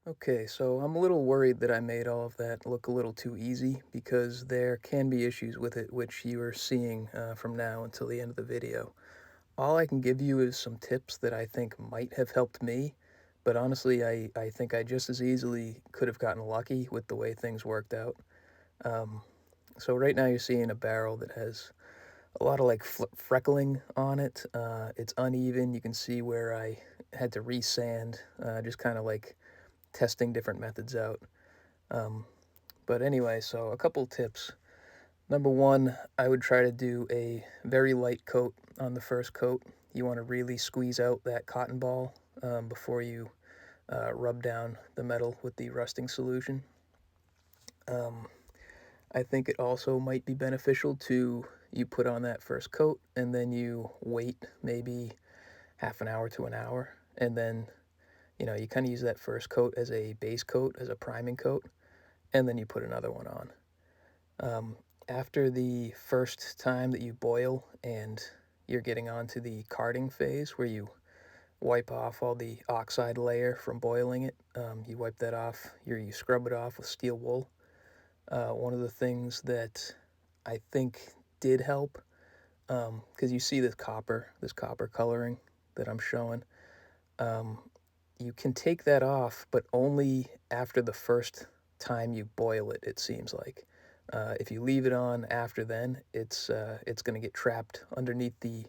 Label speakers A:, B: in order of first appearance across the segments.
A: Okay, so I'm a little worried that I made all of that look a little too easy because there can be issues with it, which you are seeing from now until the end of the video. All I can give you is some tips that I think might have helped me, but honestly, I think I just as easily could have gotten lucky with the way things worked out. Um, so right now you're seeing a barrel that has a lot of like freckling on it. It's uneven. You can see where I had to resand, just kind of like testing different methods out. Um, but anyway, so a couple tips. Number one, I would try to do a very light coat on the first coat. You want to really squeeze out that cotton ball before you rub down the metal with the rusting solution. Um, I think it also might be beneficial to you put on that first coat and then you wait maybe half an hour to an hour. And then, you kind of use that first coat as a base coat, as a priming coat, and then you put another one on. Um, After the first time that you boil and you're getting onto the carding phase where you wipe off all the oxide layer from boiling it, you wipe that off, you scrub it off with steel wool. One of the things that I think did help, because you see this copper coloring that I'm showing, um, you can take that off, but only after the first time you boil it, it seems like. If you leave it on after then, it's going to get trapped underneath the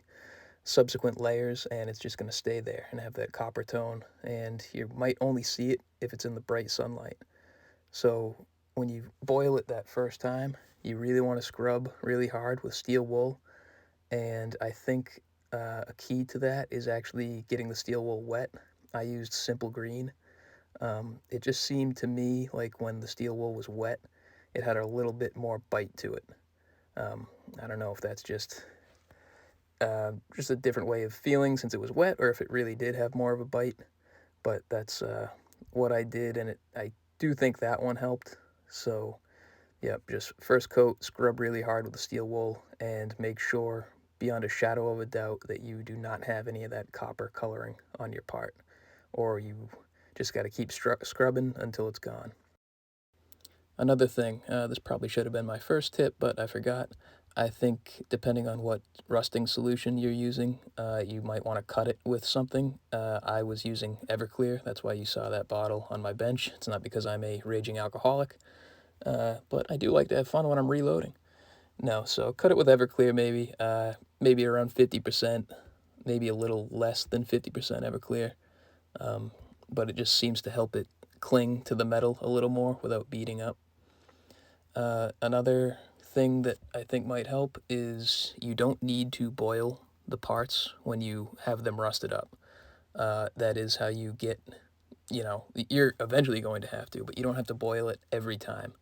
A: subsequent layers, and it's just going to stay there and have that copper tone. And you might only see it if it's in the bright sunlight. So when you boil it that first time, you really want to scrub really hard with steel wool. And I think a key to that is actually getting the steel wool wet. I used Simple Green. It just seemed to me like when the steel wool was wet, it had a little bit more bite to it. Um, I don't know if that's just a different way of feeling since it was wet, or if it really did have more of a bite. But that's what I did, and I do think that one helped. So, yeah, just first coat, scrub really hard with the steel wool, and make sure, beyond a shadow of a doubt, that you do not have any of that copper coloring on your part, or you just got to keep scrubbing until it's gone. Another thing, this probably should have been my first tip, but I forgot. I think depending on what rusting solution you're using, you might want to cut it with something. I was using Everclear, that's why you saw that bottle on my bench. It's not because I'm a raging alcoholic, but I do like to have fun when I'm reloading. No, so cut it with Everclear maybe, maybe around 50%, maybe a little less than 50% Everclear, um, but it just seems to help it cling to the metal a little more without beating up. Another thing that I think might help is you don't need to boil the parts when you have them rusted up. That is how you get, you're eventually going to have to, but you don't have to boil it every time.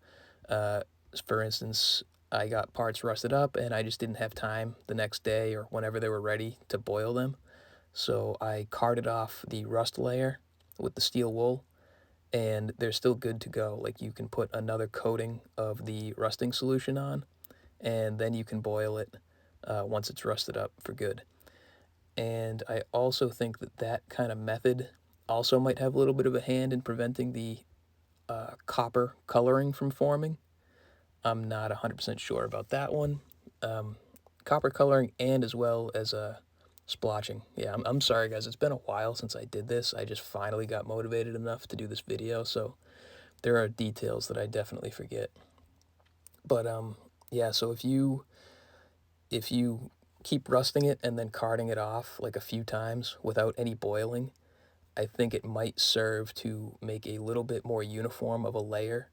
A: Uh, for instance, I got parts rusted up and I just didn't have time the next day or whenever they were ready to boil them. So I carded off the rust layer with the steel wool and they're still good to go. Like you can put another coating of the rusting solution on, and then you can boil it once it's rusted up for good. And I also think that that kind of method also might have a little bit of a hand in preventing the copper coloring from forming. I'm not 100% sure about that one. Um, Copper coloring and as well as splotching. Yeah, I'm sorry guys, it's been a while since I did this. I just finally got motivated enough to do this video, so there are details that I definitely forget. But yeah, so if you keep rusting it and then carding it off like a few times without any boiling, I think it might serve to make a little bit more uniform of a layer.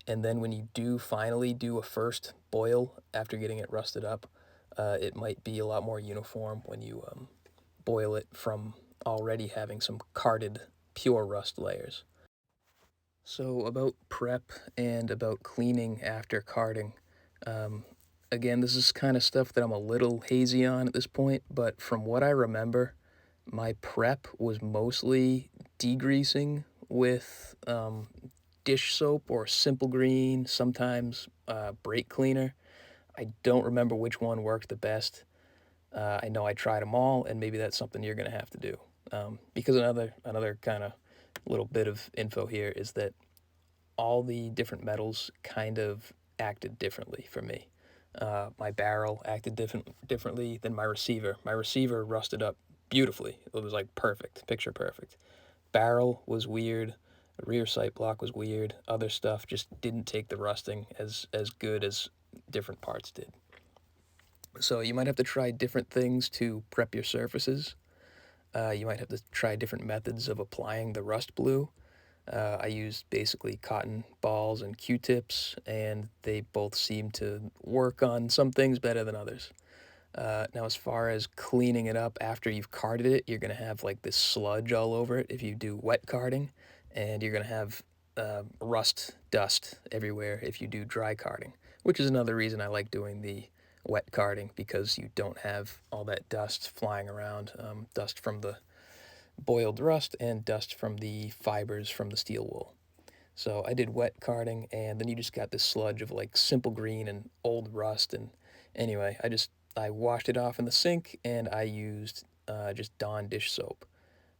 A: And then when you do finally do a first boil after getting it rusted up, it might be a lot more uniform when you boil it from already having some carded pure rust layers. So about prep and about cleaning after carding. Um, Again, this is kind of stuff that I'm a little hazy on at this point, but from what I remember, my prep was mostly degreasing with dish soap or Simple Green, sometimes brake cleaner. I don't remember which one worked the best. I know I tried them all, and maybe that's something you're going to have to do. Because another kind of little bit of info here is that all the different metals kind of acted differently for me. My barrel acted differently than my receiver. My receiver rusted up beautifully. It was like perfect, picture perfect. Barrel was weird. The rear sight block was weird. Other stuff just didn't take the rusting as good as different parts did. So you might have to try different things to prep your surfaces. You might have to try different methods of applying the rust blue. I used basically cotton balls and Q-tips, and they both seem to work on some things better than others. Now, as far as cleaning it up after you've carded it, you're going to have like this sludge all over it if you do wet carding, and you're going to have rust dust everywhere if you do dry carding, which is another reason I like doing the wet carding, because you don't have all that dust flying around, dust from the boiled rust and dust from the fibers from the steel wool. So I did wet carding, and then you just got this sludge of like simple green and old rust. And anyway, I washed it off in the sink, and I used just Dawn dish soap.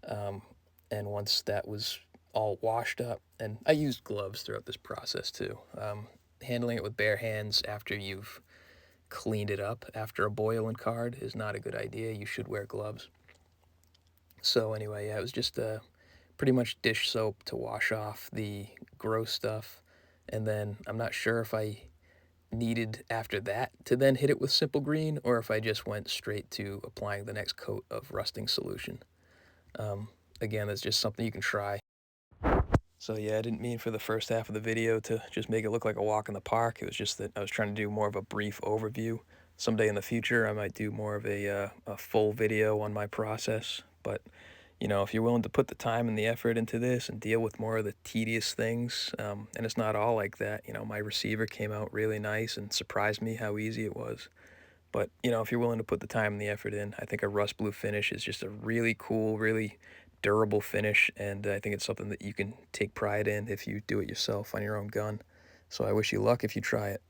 A: Um, and once that was all washed up, and I used gloves throughout this process too. Handling it with bare hands after you've cleaned it up after a boil and card is not a good idea. You should wear gloves. So anyway, yeah, it was just pretty much dish soap to wash off the gross stuff. And then I'm not sure if I needed after that to then hit it with simple green, or if I just went straight to applying the next coat of rusting solution. Um, Again, that's just something you can try. So yeah, I didn't mean for the first half of the video to just make it look like a walk in the park. It was just that I was trying to do more of a brief overview. Someday in the future, I might do more of a full video on my process. But, you know, if you're willing to put the time and the effort into this and deal with more of the tedious things, and it's not all like that. You know, my receiver came out really nice and surprised me how easy it was. But, you know, if you're willing to put the time and the effort in, I think a rust blue finish is just a really cool, really durable finish, and I think it's something that you can take pride in if you do it yourself on your own gun. So I wish you luck if you try it.